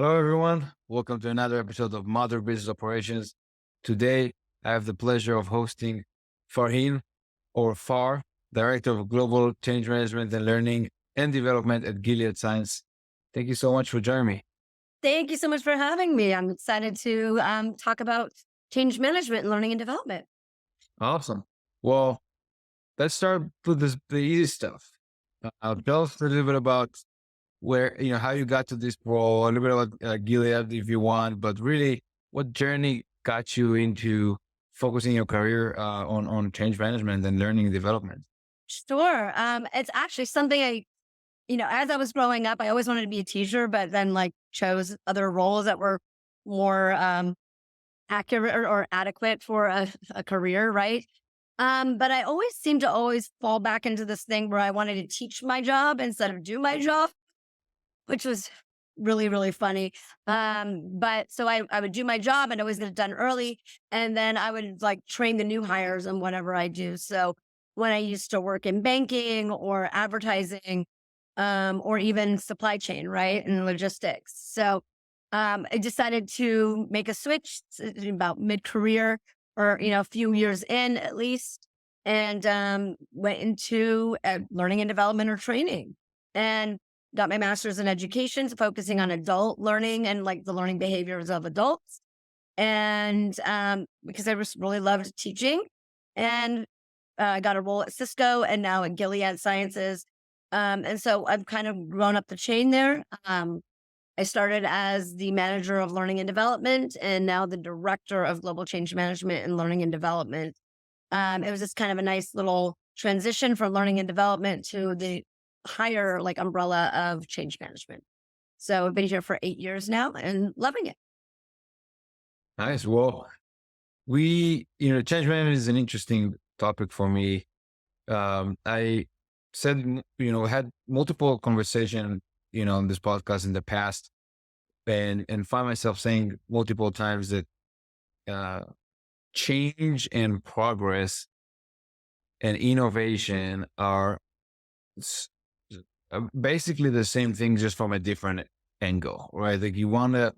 Hello, everyone. Welcome to another episode of Mother Business Operations. Today, I have the pleasure of hosting Farheen, or Far, Director of Global Change Management and Learning and Development at Gilead Sciences. Thank you so much for joining me. Thank you so much for having me. I'm excited to talk about change management and learning and development. Awesome. Well, let's start with the easy stuff. Tell us a little bit about how you got to this role, a little bit about Gilead if you want, but really what journey got you into focusing your career on change management and learning and development? Sure. It's actually something as I was growing up, I always wanted to be a teacher, but then chose other roles that were more accurate or adequate for a career, right? But I always seemed to always fall back into this thing where I wanted to teach my job instead of do my job, which was really, really funny. But so I would do my job and always get it done early. And then I would train the new hires on whatever I do. So when I used to work in banking or advertising, or even supply chain, right? And logistics. So I decided to make a switch about mid-career or, a few years in at least, and went into learning and development or training. And got my master's in education, focusing on adult learning and the learning behaviors of adults. And because I just really loved teaching, and I got a role at Cisco and now at Gilead Sciences. And so I've kind of grown up the chain there. I started as the manager of learning and development and now the director of global change management and learning and development. It was just kind of a nice little transition from learning and development to the higher umbrella of change management. So I've been here for 8 years now and loving it. Nice. Well, change management is an interesting topic for me. I said, had multiple conversation, on this podcast in the past, and find myself saying multiple times that change and progress and innovation are basically the same thing, just from a different angle, right? Like you want to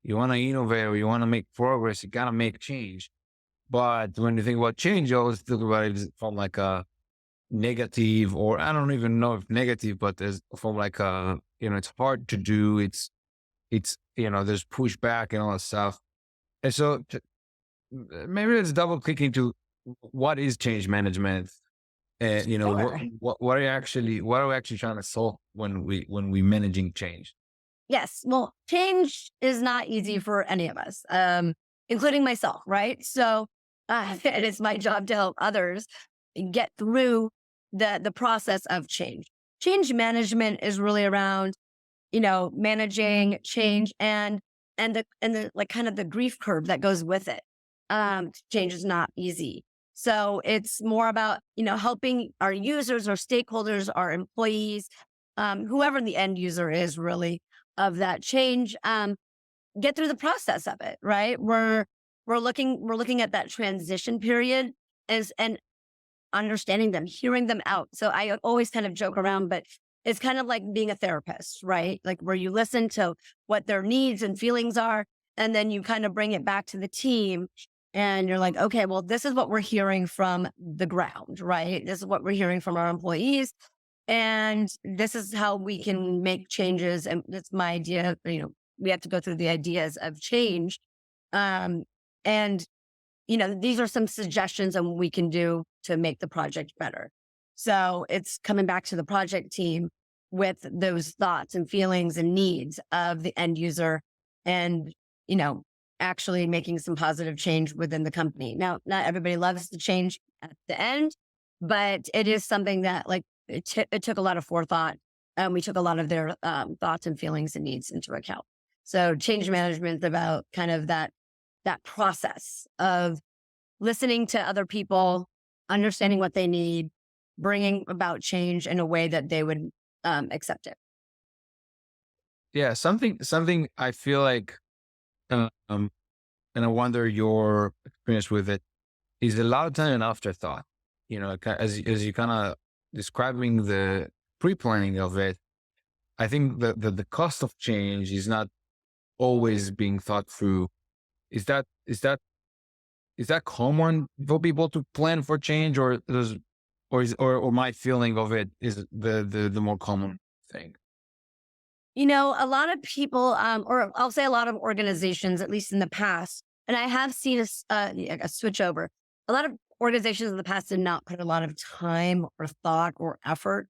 innovate or you want to make progress, you got to make change. But when you think about change, you always think about it from a negative, or I don't even know if negative, but there's from it's hard to do. It's there's pushback and all that stuff. And so maybe let's double click into what is change management, and Sure. what are we actually trying to solve when we managing change? Yes. Well, change is not easy for any of us, including myself, right? So it is my job to help others get through the process of change. Change management is really around, managing change and the kind of the grief curve that goes with it. Change is not easy. So it's more about, helping our users, our stakeholders, our employees, whoever the end user is really of that change, get through the process of it, right? We're looking at that transition period and understanding them, hearing them out. So I always kind of joke around, but it's kind of like being a therapist, right? Like where you listen to what their needs and feelings are, and then you kind of bring it back to the team. And you're like, okay, well, this is what we're hearing from the ground, right? This is what we're hearing from our employees. And this is how we can make changes. And that's my idea. We have to go through the ideas of change. And these are some suggestions on what we can do to make the project better. So it's coming back to the project team with those thoughts and feelings and needs of the end user and, actually making some positive change within the company. Now, not everybody loves the change at the end, but it is something that it took a lot of forethought. We took a lot of their thoughts and feelings and needs into account. So change management is about kind of that process of listening to other people, understanding what they need, bringing about change in a way that they would accept it. Yeah, something I feel like, and I wonder your experience with it, is a lot of time an afterthought. As you kind of describing the pre-planning of it, I think that the cost of change is not always being thought through. Is that common for people to plan for change, or my feeling of it is the more common thing? A lot of people, or I'll say a lot of organizations, at least in the past, and I have seen a switch over. A lot of organizations in the past did not put a lot of time or thought or effort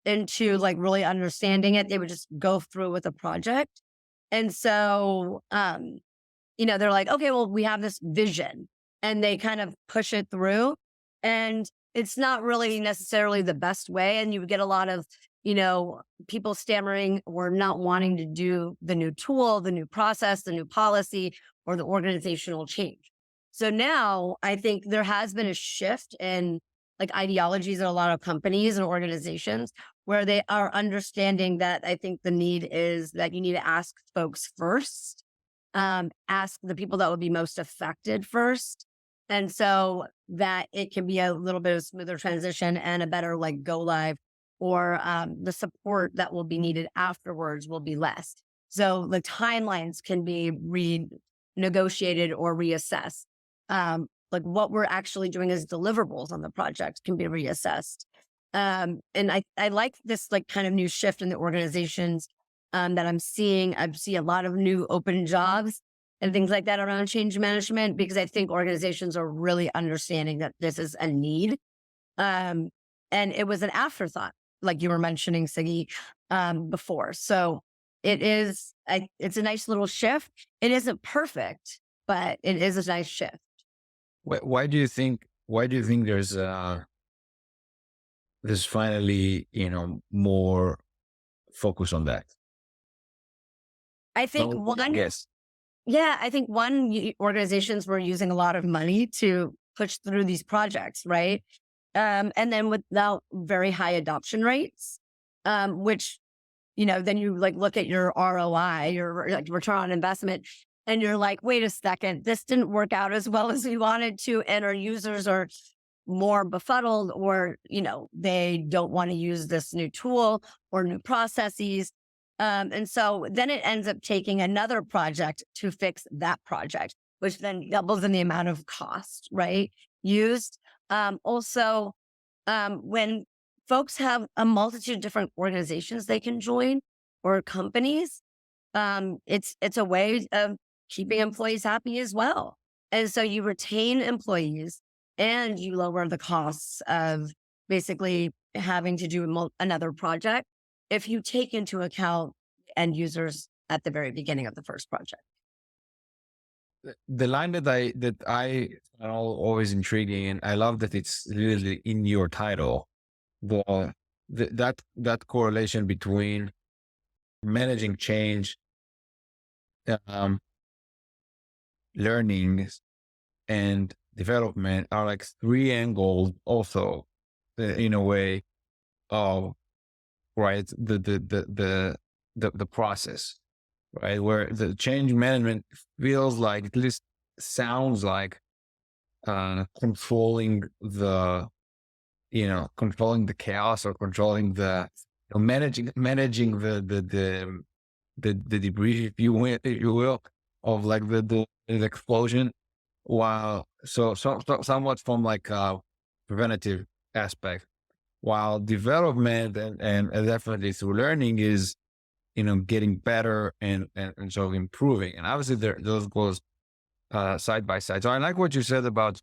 into like really understanding it. They would just go through with a project. And so, they're like, okay, well, we have this vision and they kind of push it through. And it's not really necessarily the best way. And you would get a lot of, people stammering or not wanting to do the new tool, the new process, the new policy, or the organizational change. So now I think there has been a shift in like ideologies in a lot of companies and organizations where they are understanding that I think the need is that you need to ask folks first, ask the people that would be most affected first. And so that it can be a little bit of smoother transition and a better like go live, or the support that will be needed afterwards will be less. So the timelines can be renegotiated or reassessed. Like what we're actually doing as deliverables on the project can be reassessed. And I like this like kind of new shift in the organizations that I'm seeing. I see a lot of new open jobs and things like that around change management, because I think organizations are really understanding that this is a need. And it was an afterthought, like you were mentioning, Sagi, before. So it's a nice little shift. It isn't perfect, but it is a nice shift. Why do you think? Why do you think there's finally more focus on that? I think Yes. Yeah, I think organizations were using a lot of money to push through these projects, right? And then without very high adoption rates, which, then you like look at your ROI, your like return on investment, and you're like, wait a second, this didn't work out as well as we wanted to. And our users are more befuddled, or, they don't want to use this new tool or new processes. And so then it ends up taking another project to fix that project, which then doubles in the amount of cost, right? Used. Also, when folks have a multitude of different organizations they can join or companies, it's a way of keeping employees happy as well. And so you retain employees and you lower the costs of basically having to do another project if you take into account end users at the very beginning of the first project. The line that I found always intriguing, and I love that it's literally in your title, the, that correlation between managing change, um, learning, and development are like three angles also, in a way of, right, the process, right, where the change management feels like, at least sounds like, controlling the chaos, or controlling managing the debris, if you will, of like the explosion, while somewhat from like a preventative aspect, while development and definitely through learning is getting better and sort of improving. And obviously those goes side by side. So I like what you said about,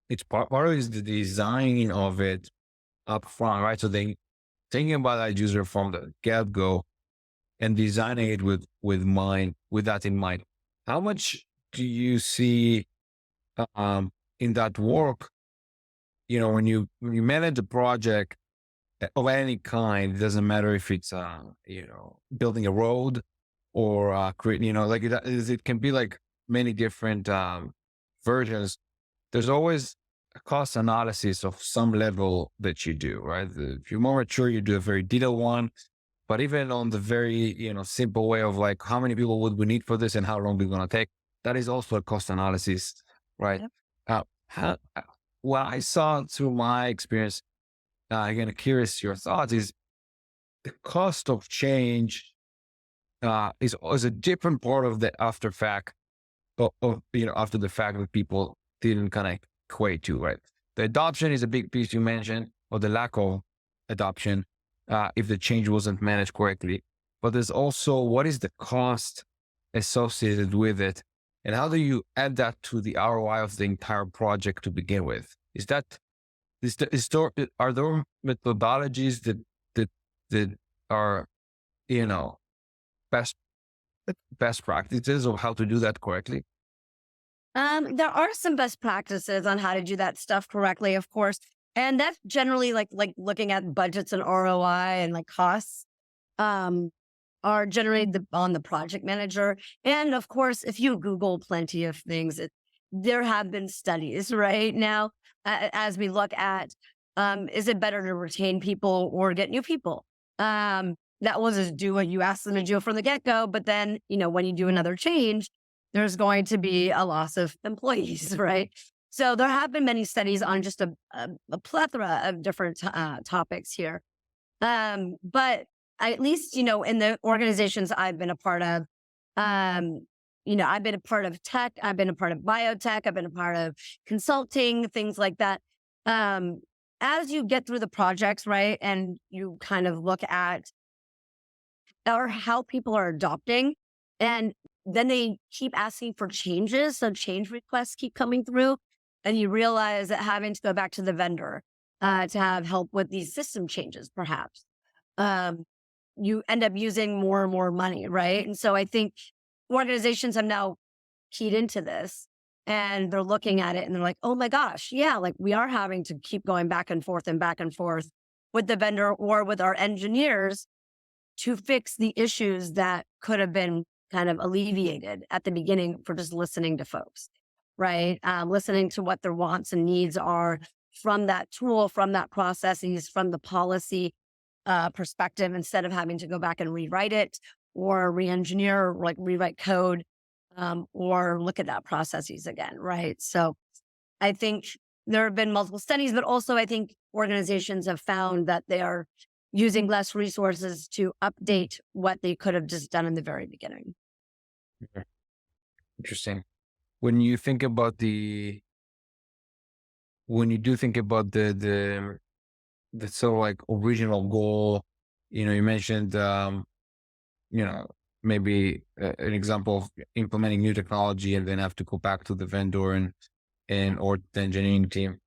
it's part of is the design of it up front, right? So they thinking about that user from the get-go and designing it with that in mind. How much do you see in that work, when you manage a project of any kind? It doesn't matter if it's building a road, or creating, like it can be like many different versions. There's always a cost analysis of some level that you do, right? If you're more mature, you do a very detailed one. But even on the very simple way of like, how many people would we need for this and how long we're going to take, that is also a cost analysis, right? Yep. What I saw through my experience, again, curious your thoughts, is the cost of change is a different part of the after fact after the fact that people didn't kind of equate to, right? The adoption is a big piece you mentioned, or the lack of adoption, if the change wasn't managed correctly. But there's also what is the cost associated with it, and how do you add that to the ROI of the entire project to begin with? Are there methodologies that are best best practices of how to do that correctly? There are some best practices on how to do that stuff correctly, of course. And that's generally like looking at budgets and ROI and like costs um, are generated on the project manager. And of course, if you Google plenty of things, there have been studies right now as we look at is it better to retain people or get new people? That will just do what you ask them to do from the get go. But then, when you do another change, there's going to be a loss of employees, right? So there have been many studies on just a plethora of different topics here. But at least, in the organizations I've been a part of, I've been a part of tech, I've been a part of biotech, I've been a part of consulting, things like that. As you get through the projects, right, and you kind of look at or how people are adopting, and then they keep asking for changes. So change requests keep coming through, and you realize that having to go back to the vendor to have help with these system changes, perhaps, you end up using more and more money, right? And so I think organizations have now keyed into this and they're looking at it and they're like, oh my gosh, yeah, like we are having to keep going back and forth with the vendor or with our engineers to fix the issues that could have been kind of alleviated at the beginning for just listening to folks, right? Listening to what their wants and needs are from that tool, from that processes, from the policy perspective, instead of having to go back and rewrite it or re-engineer, like rewrite code, or look at that processes again, right? So I think there have been multiple studies, but also I think organizations have found that they are using less resources to update what they could have just done in the very beginning. Okay. Interesting. When you think about when you do think about the sort of like original goal, you mentioned, maybe an example of implementing new technology and then have to go back to the vendor or the engineering team.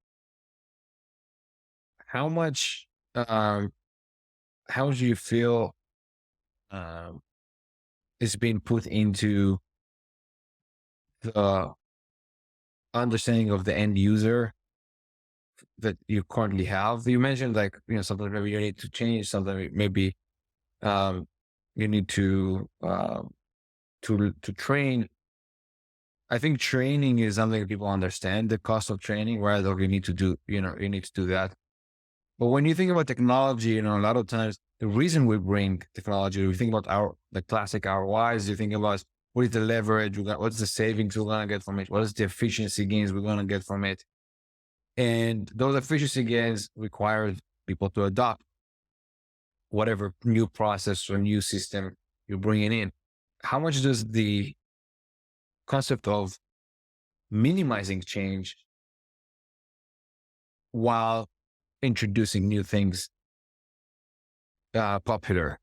How much, how do you feel um, is being put into the understanding of the end user that you currently have? You mentioned like, something maybe you need to change, something maybe you need to train. I think training is something that people understand the cost of training, right? Or you need to do, you need to do that. But when you think about technology, a lot of times the reason we bring technology, we think about the classic ROIs, you think about what is the leverage, what's the savings we're going to get from it? What is the efficiency gains we're going to get from it? And those efficiency gains require people to adopt whatever new process or new system you're bringing in. How much does the concept of minimizing change while introducing new things popular?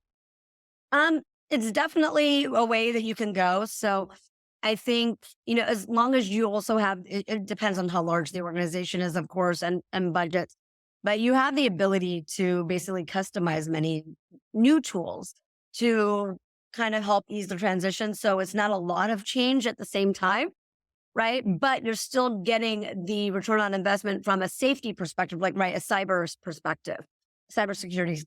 It's definitely a way that you can go. So I think, as long as you also have, it depends on how large the organization is, of course, and budgets, but you have the ability to basically customize many new tools to kind of help ease the transition. So it's not a lot of change at the same time, right? But you're still getting the return on investment from a safety perspective, like, right, a cyber perspective, cybersecurity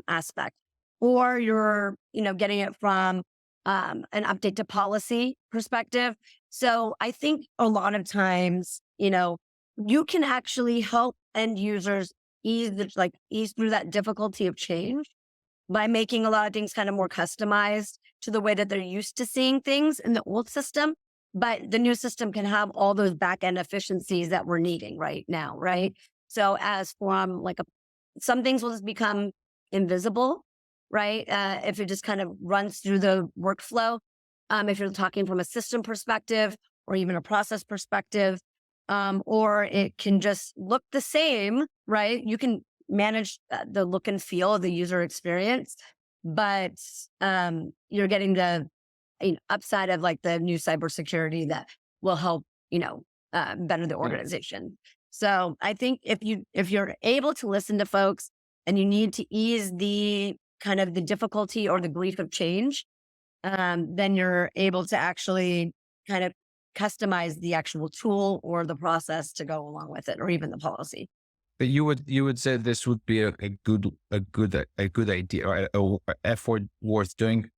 aspect, or you're, getting it from an update to policy perspective. So I think a lot of times, you can actually help end users ease through that difficulty of change by making a lot of things kind of more customized to the way that they're used to seeing things in the old system. But the new system can have all those back end efficiencies that we're needing right now, right? So as from some things will just become invisible right? If it just kind of runs through the workflow, if you're talking from a system perspective or even a process perspective, or it can just look the same, right? You can manage the look and feel of the user experience, but you're getting the upside of like the new cybersecurity that will help, better the Yeah. organization. So I think if you're able to listen to folks and you need to ease the kind of the difficulty or the grief of change, then you're able to actually kind of customize the actual tool or the process to go along with it, or even the policy. But you would say this would be a good idea, or a effort worth doing.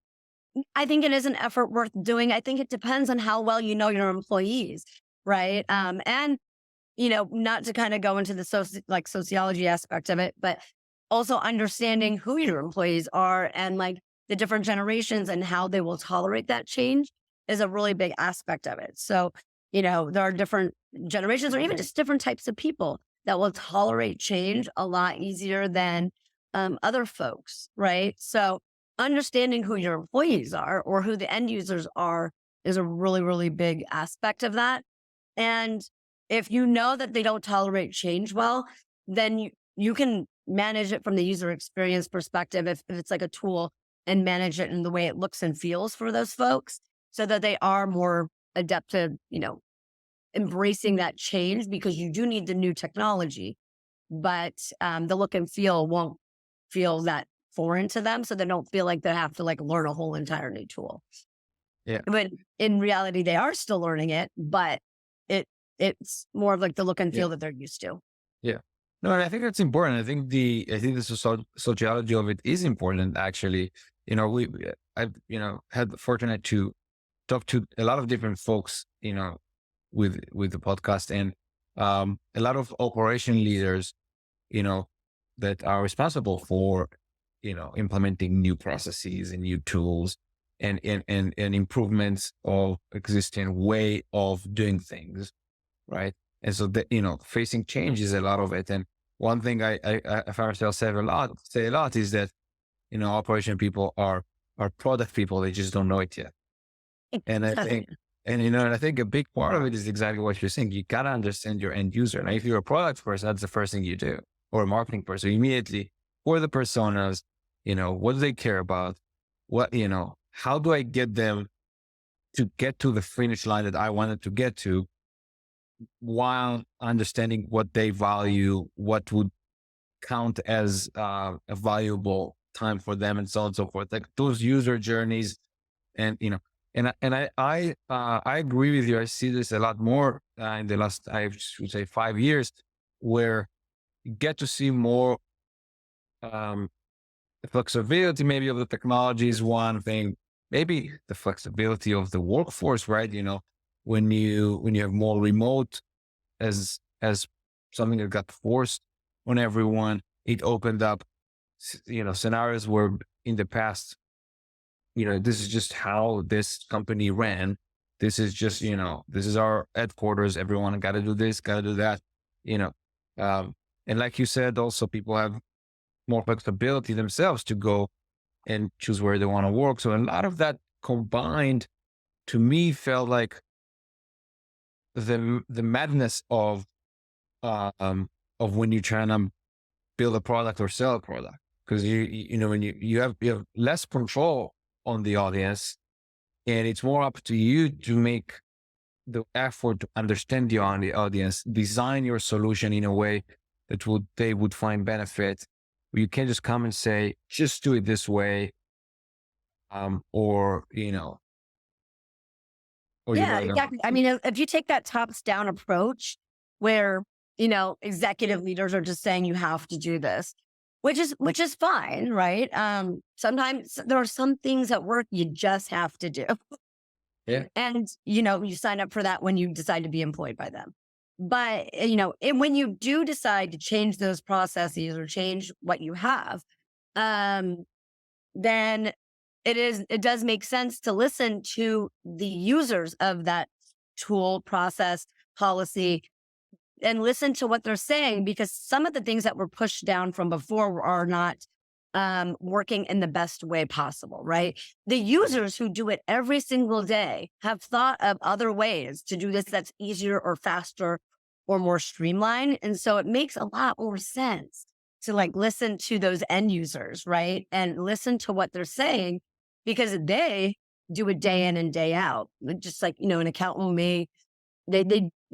I think it is an effort worth doing. I think it depends on how well you know your employees, right? And not to kind of go into the sociology aspect of it, but also understanding who your employees are and like the different generations and how they will tolerate that change is a really big aspect of it. So, there are different generations or even just different types of people that will tolerate change a lot easier than other folks, right? So, understanding who your employees are or who the end users are is a really, really big aspect of that. And if you know that they don't tolerate change well, then you can manage it from the user experience perspective if it's like a tool, and manage it in the way it looks and feels for those folks so that they are more adept to, embracing that change, because you do need the new technology, but the look and feel won't feel that foreign to them. So they don't feel like they have to like learn a whole entire new tool. Yeah. But in reality, they are still learning it, but it's more of like the look and Yeah. feel that they're used to. Yeah. No, and I think that's important. I think the sociology of it is important. Actually, I've had the fortunate to talk to a lot of different folks, with the podcast, and a lot of operation leaders, you know, that are responsible for, implementing new processes and new tools, and improvements of existing way of doing things, right? And so that, facing change is a lot of it. And one thing I find myself say a lot is that, operation people are product people. They just don't know it yet. And I think, and I think a big part of it is exactly what you're saying. You gotta understand your end user. Now, if you're a product person, that's the first thing you do, or a marketing person, immediately, or the personas, what do they care about? How do I get them to get to the finish line that I wanted to get to, while understanding what they value, what would count as a valuable time for them, and so on and so forth. Like those user journeys, and I agree with you. I see this a lot more in the last, I should say, 5 years, where you get to see more the flexibility maybe of the technology is one thing, maybe the flexibility of the workforce, right? When you have more remote as something that got forced on everyone, it opened up, scenarios where in the past, this is just how this company ran. This is just, this is our headquarters. Everyone got to do this, got to do that, you know. And like you said, also people have more flexibility themselves to go and choose where they want to work. So a lot of that combined, to me, felt like the madness of when you're trying to build a product or sell a product, because when you have less control on the audience, and it's more up to you to make the effort to understand the audience, design your solution in a way that they would find benefit. You can't just come and say, just do it this way, or Yeah, exactly. I mean, if you take that tops down approach where, executive leaders are just saying you have to do this, which is fine, right? Sometimes there are some things at work you just have to do. Yeah. And, you sign up for that when you decide to be employed by them. But, and when you do decide to change those processes or change what you have, then it does make sense to listen to the users of that tool, process, policy, and listen to what they're saying, because some of the things that were pushed down from before are not working in the best way possible, right? The users who do it every single day have thought of other ways to do this that's easier or faster or more streamlined. And so it makes a lot more sense to like listen to those end users, right? And listen to what they're saying because they do it day in and day out. Just like, an accountant may they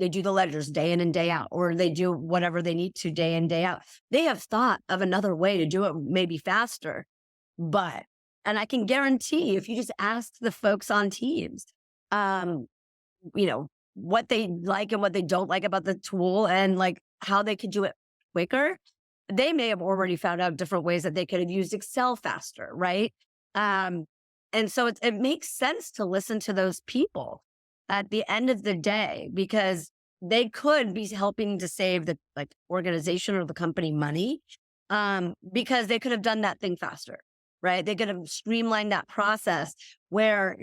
do the ledgers day in and day out, or they do whatever they need to day in, day out. They have thought of another way to do it, maybe faster. And I can guarantee if you just ask the folks on teams, um, what they like and what they don't like about the tool and like how they could do it quicker, they may have already found out different ways that they could have used Excel faster, right? And so it makes sense to listen to those people at the end of the day, because they could be helping to save the like organization or the company money, because they could have done that thing faster, right? They could have streamlined that process where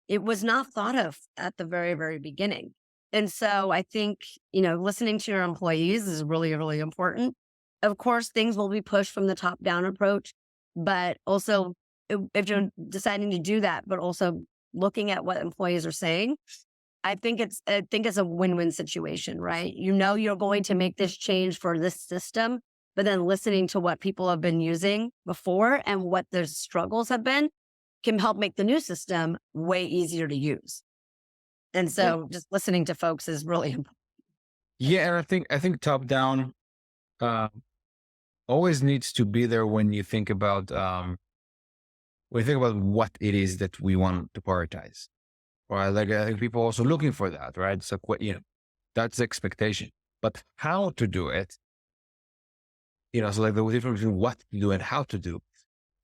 it was not thought of at the very, very beginning. And so I think, listening to your employees is really, really important. Of course, things will be pushed from the top down approach, but also if you're deciding to do that, but also looking at what employees are saying, I think it's a win-win situation, right? You're going to make this change for this system, but then listening to what people have been using before and what their struggles have been can help make the new system way easier to use. And so just listening to folks is really important. Yeah, and I think top down always needs to be there when you think about what it is that we want to prioritize. Right, like I think people are also looking for that, right? So that's the expectation. But how to do it, so like the difference between what to do and how to do.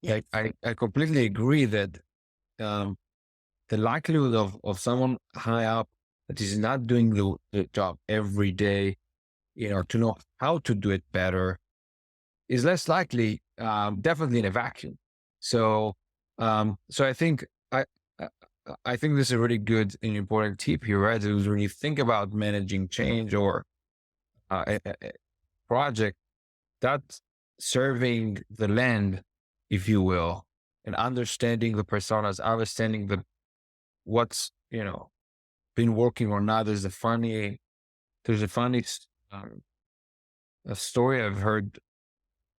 Yes. I completely agree that the likelihood of someone high up that is not doing the job every day, to know how to do it better is less likely, definitely in a vacuum. So I think I think this is a really good and important tip here, right? Is when you think about managing change or a project, that's serving the land, if you will, and understanding the personas, understanding what's been working or not. There's a funny a story I've heard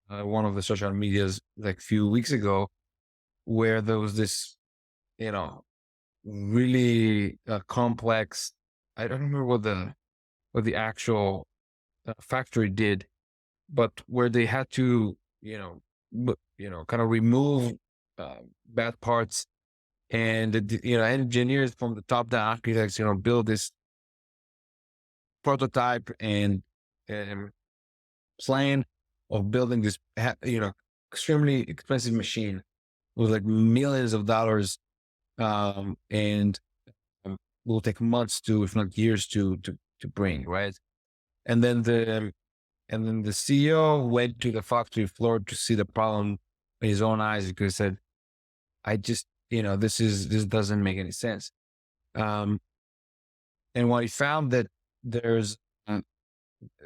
one of the social medias like a few weeks ago, where there was this really complex. I don't remember what the actual factory did, but where they had to kind of remove bad parts, and the engineers from the top down, architects build this prototype and plan of building this extremely expensive machine with like millions of dollars, and will take months to, if not years, to bring, right? And then the CEO went to the factory floor to see the problem with his own eyes, because he said, "I just, this doesn't make any sense." And when he found that there's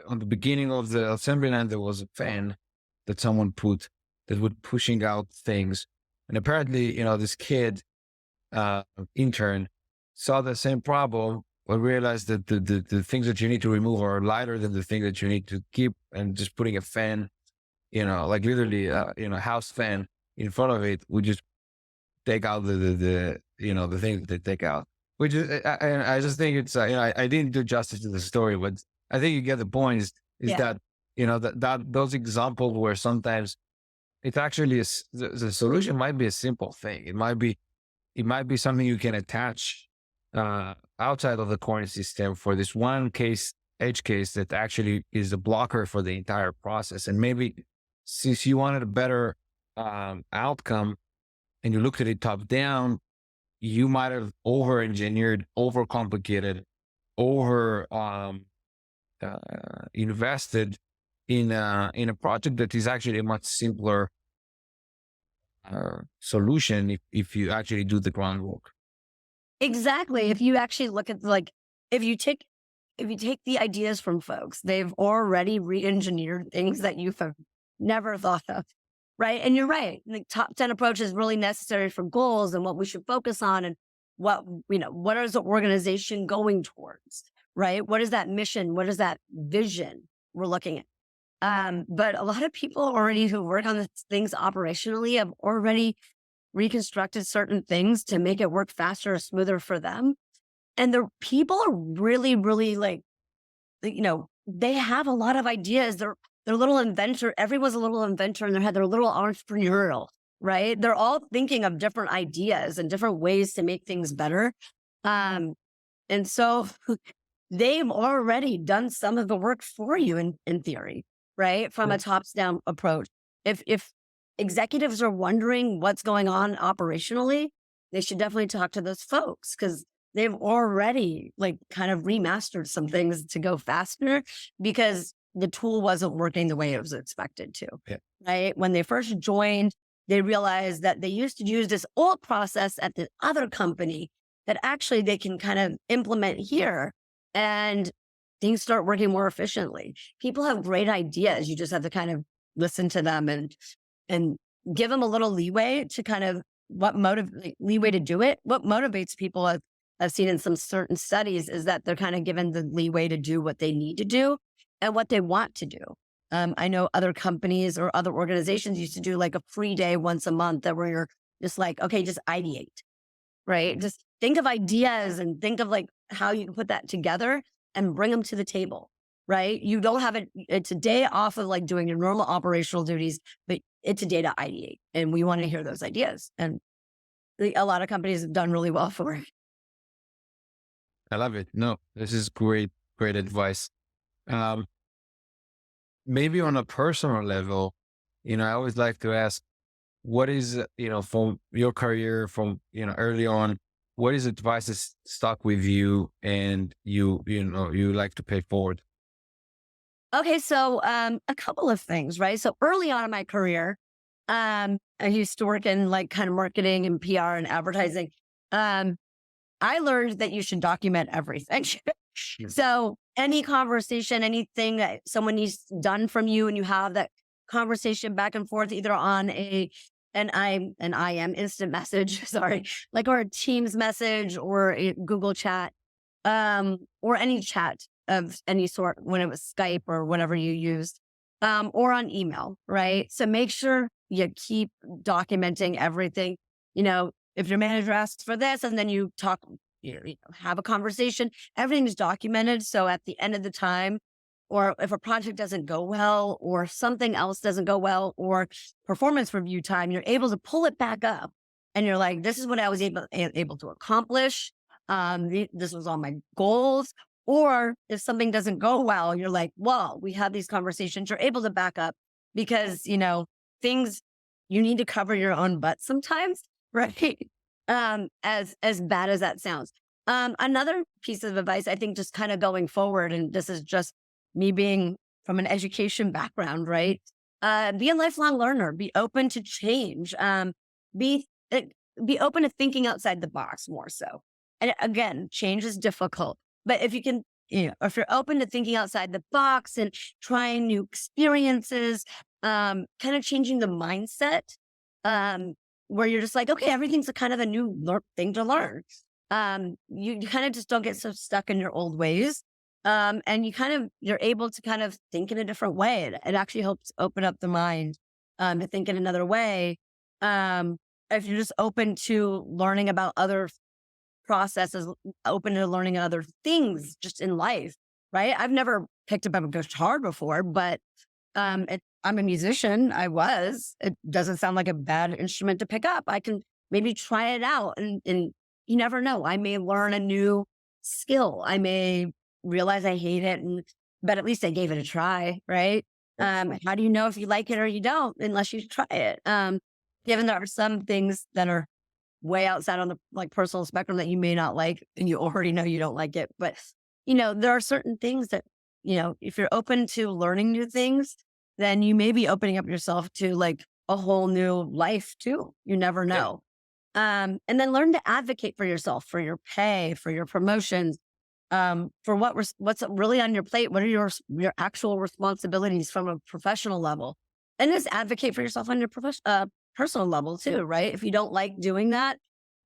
on the beginning of the assembly line, there was a fan that someone put that would pushing out things, and apparently, this kid intern saw the same problem, but realized that the things that you need to remove are lighter than the thing that you need to keep, and just putting a fan, like literally, house fan in front of it would just take out the thing that they take out. Which is, I just think it's, I didn't do justice to the story, but I think you get the point. Is Yeah. that those examples where sometimes it's actually the solution might be a simple thing. It might be something you can attach outside of the coin system for this one edge case that actually is a blocker for the entire process. And maybe since you wanted a better outcome and you looked at it top down, you might have over-engineered, over-complicated, invested in a project that is actually a much simpler solution if you actually do the groundwork. Exactly. If you actually look at if you take the ideas from folks, they've already re-engineered things that you have never thought of. right? And you're right. The top 10 approach is really necessary for goals and what we should focus on and what is the organization going towards, right? What is that mission? What is that vision we're looking at? But a lot of people already who work on things operationally have already reconstructed certain things to make it work faster or smoother for them. And the people are really, really they have a lot of ideas. They're little inventor. Everyone's a little inventor in their head. They're a little entrepreneurial, right? They're all thinking of different ideas and different ways to make things better. And so they've already done some of the work for you in theory, right? From a tops down approach. If executives are wondering what's going on operationally, they should definitely talk to those folks because they've already kind of remastered some things to go faster because the tool wasn't working the way it was expected to, right? When they first joined, they realized that they used to use this old process at the other company that actually they can kind of implement here and things start working more efficiently. People have great ideas. You just have to kind of listen to them and give them a little leeway to kind of leeway to do it. What motivates people, I've seen in some certain studies, is that they're kind of given the leeway to do what they need to do and what they want to do. I know other companies or other organizations used to do a free day once a month that where you're just okay, just ideate, right? Just think of ideas and think of how you can put that together and bring them to the table, right? You don't have it's a day off of doing your normal operational duties, but it's a day to ideate. And we want to hear those ideas. And a lot of companies have done really well for it. I love it. No, this is great advice. Maybe on a personal level, I always like to ask, what is, from your career, from, early on, what is advice that stuck with you and you like to pay forward? Okay, so a couple of things, right? So early on in my career, I used to work in kind of marketing and PR and advertising. I learned that you should document everything. So any conversation, anything that someone needs done from you, and you have that conversation back and forth, either on an IM instant message, sorry, or a Teams message or a Google chat, or any chat of any sort when it was Skype or whatever you used, or on email, right? So make sure you keep documenting everything. If your manager asks for this and then you talk, have a conversation, everything's documented. So at the end of the time, or if a project doesn't go well or something else doesn't go well or performance review time, you're able to pull it back up and you're this is what I was able to accomplish. This was all my goals. Or if something doesn't go well, you're well, we have these conversations. You're able to back up because, things, you need to cover your own butt sometimes, right? As bad as that sounds. Another piece of advice, I think, just kind of going forward, and this is just me being from an education background, right? Be a lifelong learner, be open to change, be open to thinking outside the box more so. And again, change is difficult, but if you can, if you're open to thinking outside the box and trying new experiences, kind of changing the mindset, where you're just okay, everything's a kind of a new thing to learn. You kind of just don't get so stuck in your old ways. And you're able to kind of think in a different way. It actually helps open up the mind, to think in another way. If you're just open to learning about other processes, open to learning other things just in life, right? I've never picked up a guitar before, but I'm a musician. It doesn't sound like a bad instrument to pick up. I can maybe try it out and you never know. I may learn a new skill. I may realize I hate it, but at least I gave it a try, right? How do you know if you like it or you don't unless you try it? Given there are some things that are way outside on the personal spectrum that you may not like and you already know you don't like it. But, there are certain things that, if you're open to learning new things, then you may be opening up yourself to a whole new life too. You never know. And then learn to advocate for yourself, for your pay, for your promotions, for what's really on your plate. What are your actual responsibilities from a professional level? and just advocate for yourself on your personal level too, right? If you don't like doing that,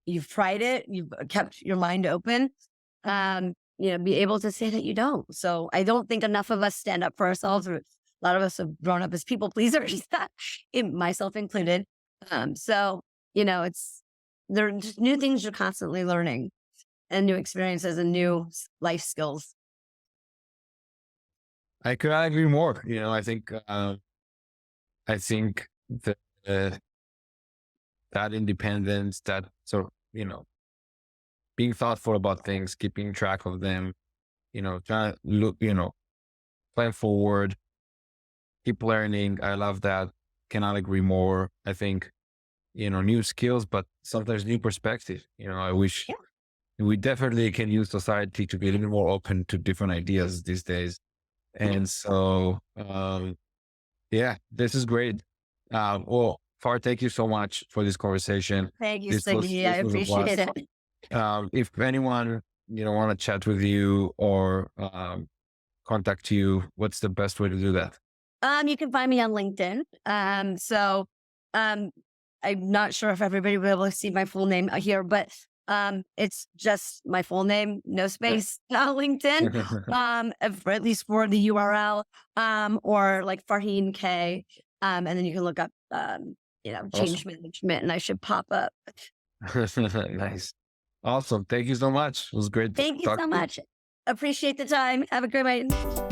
you've tried it, you've kept your mind open, be able to say that you don't. So I don't think enough of us stand up for ourselves, or a lot of us have grown up as people pleasers, myself included. It's there are just new things you're constantly learning, and new experiences and new life skills. I could agree more. I think that that independence, that sort of, being thoughtful about things, keeping track of them, trying to look, plan forward, keep learning. I love that. Cannot agree more. I think, new skills, but sometimes new perspective. I wish Yeah. we definitely can use society to be a little more open to different ideas these days. And so, yeah, this is great. Well, Far, thank you so much for this conversation. Thank you, This was Sagi. I this was a appreciate blast. it. If anyone want to chat with you or contact you, what's the best way to do that? You can find me on LinkedIn. Um, I'm not sure if everybody will be able to see my full name here, but it's just my full name, no space, on LinkedIn. At least for the URL, or like Farheen K. And then you can look up, change Awesome. management, and I should pop up. Nice. Awesome. Thank you so much. It was great to Thank you talk so to you. much. Appreciate the time. Have a great night.